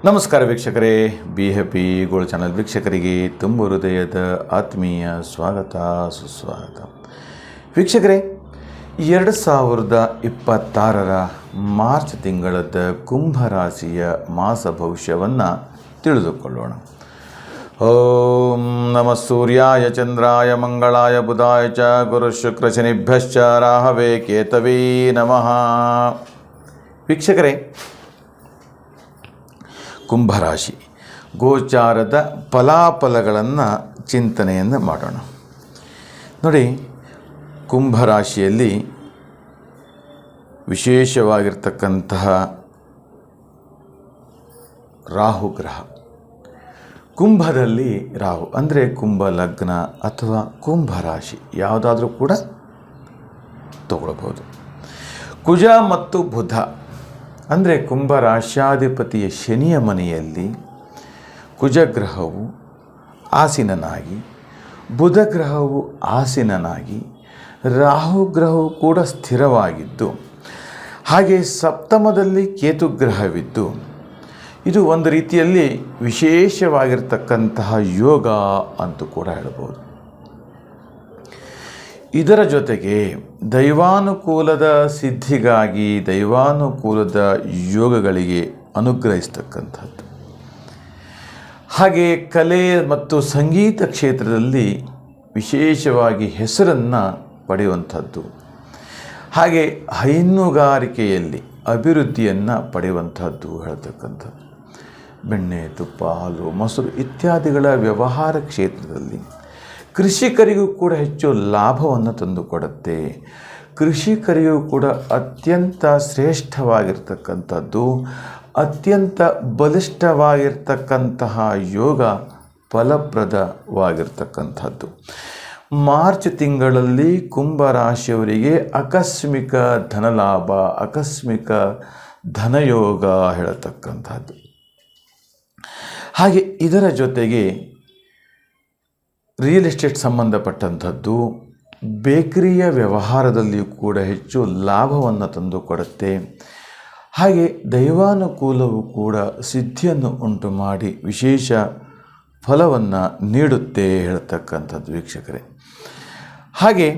ನಮಸ್ಕಾರ ವೀಕ್ಷಕರೇ, be happy gold channel ವೀಕ್ಷಕರಿಗೆ ತುಂಬ ಹೃದಯದ ಆತ್ಮೀಯ ಸ್ವಾಗತ ಸುಸ್ವಾಗತ. ವೀಕ್ಷಕರೇ, 2026 ಮಾರ್ಚ್ ತಿಂಗಳದ ಕುಂಭರಾಶಿಯ ಮಾಸ ಭವಿಷ್ಯವನ್ನು ತಿಳಿದುಕೊಳ್ಳೋಣ. ಓಂ ನಮಃ ಸೂರ್ಯಾಯ ಚಂದ್ರಾಯ ಮಂಗಳಾಯ ಬುಧಾಯ ಚ ಗುರು ಶುಕ್ರ ಶನಿಭ್ಯಶ್ಚ ರಾಹವೇ ಕೇತವೇ ನಮಃ. ವೀಕ್ಷಕರೇ, ಕುಂಭರಾಶಿ ಗೋಚಾರದ ಫಲಾಫಲಗಳನ್ನು ಚಿಂತನೆಯನ್ನು ಮಾಡೋಣ. ನೋಡಿ, ಕುಂಭರಾಶಿಯಲ್ಲಿ ವಿಶೇಷವಾಗಿರ್ತಕ್ಕಂತಹ ರಾಹು ಗ್ರಹ. ಕುಂಭದಲ್ಲಿ ರಾಹು ಅಂದರೆ ಕುಂಭ ಲಗ್ನ ಅಥವಾ ಕುಂಭರಾಶಿ ಯಾವುದಾದ್ರೂ ಕೂಡ ತಗೊಳ್ಬೋದು. ಕುಜ ಮತ್ತು ಬುಧ ಅಂದರೆ ಕುಂಭರಾಶ್ಯಾಧಿಪತಿಯ ಶನಿಯ ಮನೆಯಲ್ಲಿ ಕುಜಗ್ರಹವು ಆಸೀನನಾಗಿ, ಬುಧ ಗ್ರಹವು ಆಸೀನನಾಗಿ, ರಾಹುಗ್ರಹವು ಕೂಡ ಸ್ಥಿರವಾಗಿದ್ದು, ಹಾಗೆ ಸಪ್ತಮದಲ್ಲಿ ಕೇತುಗ್ರಹವಿದ್ದು, ಇದು ಒಂದು ರೀತಿಯಲ್ಲಿ ವಿಶೇಷವಾಗಿರ್ತಕ್ಕಂತಹ ಯೋಗ ಅಂತೂ ಕೂಡ ಹೇಳ್ಬೋದು. ಇದರ ಜೊತೆಗೆ ದೈವಾನುಕೂಲದ ಸಿದ್ಧಿಗಾಗಿ ದೈವಾನುಕೂಲದ ಯೋಗಗಳಿಗೆ ಅನುಗ್ರಹಿಸ್ತಕ್ಕಂಥದ್ದು, ಹಾಗೆ ಕಲೆ ಮತ್ತು ಸಂಗೀತ ಕ್ಷೇತ್ರದಲ್ಲಿ ವಿಶೇಷವಾಗಿ ಹೆಸರನ್ನು ಪಡೆಯುವಂಥದ್ದು, ಹಾಗೆ ಹೈನುಗಾರಿಕೆಯಲ್ಲಿ ಅಭಿವೃದ್ಧಿಯನ್ನು ಪಡೆಯುವಂಥದ್ದು ಹೇಳ್ತಕ್ಕಂಥದ್ದು, ಬೆಣ್ಣೆ, ತುಪ್ಪ, ಹಾಲು, ಮೊಸರು ಇತ್ಯಾದಿಗಳ ವ್ಯವಹಾರ ಕ್ಷೇತ್ರದಲ್ಲಿ ಕೃಷಿಕರಿಗೂ ಕೂಡ ಹೆಚ್ಚು ಲಾಭವನ್ನು ತಂದುಕೊಡುತ್ತೆ. ಕೃಷಿಕರಿಗೂ ಕೂಡ ಅತ್ಯಂತ ಶ್ರೇಷ್ಠವಾಗಿರ್ತಕ್ಕಂಥದ್ದು, ಅತ್ಯಂತ ಬಲಿಷ್ಠವಾಗಿರ್ತಕ್ಕಂತಹ ಯೋಗ ಫಲಪ್ರದವಾಗಿರ್ತಕ್ಕಂಥದ್ದು. ಮಾರ್ಚ್ ತಿಂಗಳಲ್ಲಿ ಕುಂಭರಾಶಿಯವರಿಗೆ ಆಕಸ್ಮಿಕ ಧನಲಾಭ, ಆಕಸ್ಮಿಕ ಧನಯೋಗ ಹೇಳತಕ್ಕಂಥದ್ದು. ಹಾಗೆ ಇದರ ಜೊತೆಗೆ ರಿಯಲ್ ಎಸ್ಟೇಟ್ ಸಂಬಂಧಪಟ್ಟಂಥದ್ದು, ಬೇಕರಿಯ ವ್ಯವಹಾರದಲ್ಲಿಯೂ ಕೂಡ ಹೆಚ್ಚು ಲಾಭವನ್ನು ತಂದುಕೊಡುತ್ತೆ. ಹಾಗೆ ದೈವಾನುಕೂಲವು ಕೂಡ ಸಿದ್ಧಿಯನ್ನು ಉಂಟು ಮಾಡಿ ವಿಶೇಷ ಫಲವನ್ನು ನೀಡುತ್ತೆ ಹೇಳ್ತಕ್ಕಂಥದ್ದು ವೀಕ್ಷಕರೇ. ಹಾಗೆ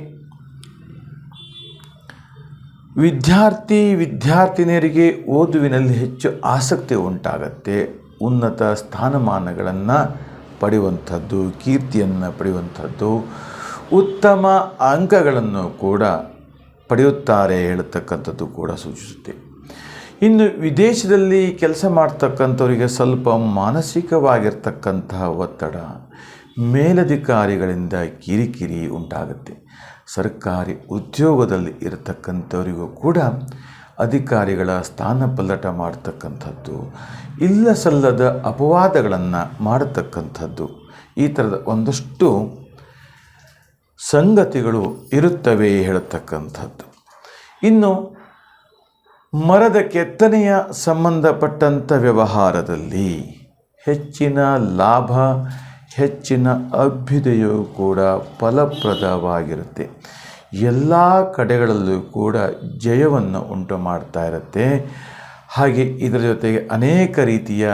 ವಿದ್ಯಾರ್ಥಿನಿಯರಿಗೆ ಓದುವಿನಲ್ಲಿ ಹೆಚ್ಚು ಆಸಕ್ತಿ ಉಂಟಾಗತ್ತೆ. ಉನ್ನತ ಸ್ಥಾನಮಾನಗಳನ್ನು ಪಡೆಯುವಂಥದ್ದು, ಕೀರ್ತಿಯನ್ನು ಪಡೆಯುವಂಥದ್ದು, ಉತ್ತಮ ಅಂಕಗಳನ್ನು ಕೂಡ ಪಡೆಯುತ್ತಾರೆ ಹೇಳತಕ್ಕಂಥದ್ದು ಕೂಡ ಸೂಚಿಸುತ್ತೆ. ಇನ್ನು ವಿದೇಶದಲ್ಲಿ ಕೆಲಸ ಮಾಡ್ತಕ್ಕಂಥವರಿಗೆ ಸ್ವಲ್ಪ ಮಾನಸಿಕವಾಗಿರ್ತಕ್ಕಂತಹ ಒತ್ತಡ, ಮೇಲಧಿಕಾರಿಗಳಿಂದ ಕಿರಿಕಿರಿ ಉಂಟಾಗುತ್ತೆ. ಸರ್ಕಾರಿ ಉದ್ಯೋಗದಲ್ಲಿ ಇರತಕ್ಕಂಥವರಿಗೂ ಕೂಡ ಅಧಿಕಾರಿಗಳ ಸ್ಥಾನ ಪಲ್ಲಟ ಮಾಡ್ತಕ್ಕಂಥದ್ದು, ಇಲ್ಲ ಸಲ್ಲದ ಅಪವಾದಗಳನ್ನು ಮಾಡತಕ್ಕಂಥದ್ದು, ಈ ಥರದ ಒಂದಷ್ಟು ಸಂಗತಿಗಳು ಇರುತ್ತವೆ ಹೇಳತಕ್ಕಂಥದ್ದು. ಇನ್ನು ಮರದ ಕೆತ್ತನೆಯ ಸಂಬಂಧಪಟ್ಟಂಥ ವ್ಯವಹಾರದಲ್ಲಿ ಹೆಚ್ಚಿನ ಲಾಭ, ಹೆಚ್ಚಿನ ಅಭ್ಯುದಯವು ಕೂಡ ಫಲಪ್ರದವಾಗಿರುತ್ತೆ. ಎಲ್ಲ ಕಡೆಗಳಲ್ಲೂ ಕೂಡ ಜಯವನ್ನು ಉಂಟು ಮಾಡ್ತಾ ಇರುತ್ತೆ. ಹಾಗೆ ಇದರ ಜೊತೆಗೆ ಅನೇಕ ರೀತಿಯ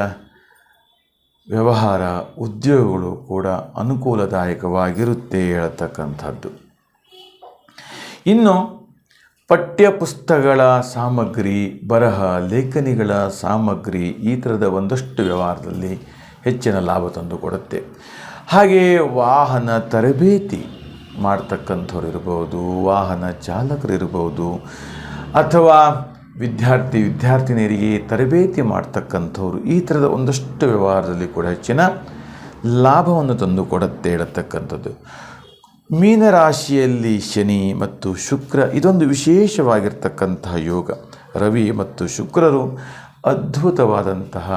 ವ್ಯವಹಾರ, ಉದ್ಯೋಗಗಳು ಕೂಡ ಅನುಕೂಲದಾಯಕವಾಗಿರುತ್ತೆ ಹೇಳತಕ್ಕಂಥದ್ದು. ಇನ್ನು ಪಠ್ಯಪುಸ್ತಕಗಳ ಸಾಮಗ್ರಿ, ಬರಹ, ಲೇಖನಿಗಳ ಸಾಮಗ್ರಿ ಈ ಥರದ ಒಂದಷ್ಟು ವ್ಯವಹಾರದಲ್ಲಿ ಹೆಚ್ಚಿನ ಲಾಭ ತಂದುಕೊಡುತ್ತೆ. ಹಾಗೆ ವಾಹನ ತರಬೇತಿ ಮಾಡ್ತಕ್ಕಂಥವ್ರು ಇರ್ಬೋದು, ವಾಹನ ಚಾಲಕರು ಇರ್ಬೋದು, ಅಥವಾ ವಿದ್ಯಾರ್ಥಿನಿಯರಿಗೆ ತರಬೇತಿ ಮಾಡ್ತಕ್ಕಂಥವ್ರು, ಈ ಥರದ ಒಂದಷ್ಟು ವ್ಯವಹಾರದಲ್ಲಿ ಕೂಡ ಹೆಚ್ಚಿನ ಲಾಭವನ್ನು ತಂದುಕೊಡುತ್ತೆ ಹೇಳತಕ್ಕಂಥದ್ದು. ಮೀನರಾಶಿಯಲ್ಲಿ ಶನಿ ಮತ್ತು ಶುಕ್ರ, ಇದೊಂದು ವಿಶೇಷವಾಗಿರ್ತಕ್ಕಂತಹ ಯೋಗ. ರವಿ ಮತ್ತು ಶುಕ್ರರು ಅದ್ಭುತವಾದಂತಹ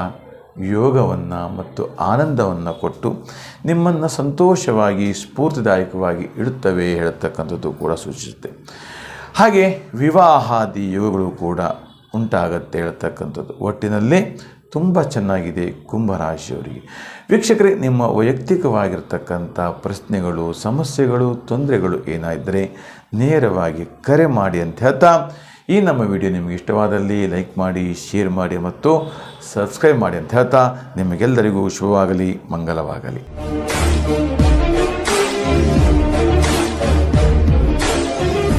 ಯೋಗವನ್ನು ಮತ್ತು ಆನಂದವನ್ನು ಕೊಟ್ಟು ನಿಮ್ಮನ್ನು ಸಂತೋಷವಾಗಿ, ಸ್ಫೂರ್ತಿದಾಯಕವಾಗಿ ಇಡುತ್ತವೆ ಹೇಳತಕ್ಕಂಥದ್ದು ಕೂಡ ಸೂಚಿಸುತ್ತೆ. ಹಾಗೆ ವಿವಾಹಾದಿ ಯೋಗಗಳು ಕೂಡ ಉಂಟಾಗತ್ತೆ ಹೇಳ್ತಕ್ಕಂಥದ್ದು. ಒಟ್ಟಿನಲ್ಲಿ ತುಂಬ ಚೆನ್ನಾಗಿದೆ ಕುಂಭರಾಶಿಯವರಿಗೆ. ವೀಕ್ಷಕರೇ, ನಿಮ್ಮ ವೈಯಕ್ತಿಕವಾಗಿರ್ತಕ್ಕಂಥ ಪ್ರಶ್ನೆಗಳು, ಸಮಸ್ಯೆಗಳು, ತೊಂದರೆಗಳು ಏನಾಯಿದ್ದರೆ ನೇರವಾಗಿ ಕರೆ ಮಾಡಿ ಅಂತ ಹೇಳ್ತಾ ಈ ನಮ್ಮ ವಿಡಿಯೋ ನಿಮಗೆ ಇಷ್ಟವಾದಲ್ಲಿ ಲೈಕ್ ಮಾಡಿ, ಶೇರ್ ಮಾಡಿ ಮತ್ತು ಸಬ್ಸ್ಕ್ರೈಬ್ ಮಾಡಿ ಅಂತ ಹೇಳ್ತಾ ನಿಮಗೆಲ್ಲರಿಗೂ ಶುಭವಾಗಲಿ, ಮಂಗಲವಾಗಲಿ.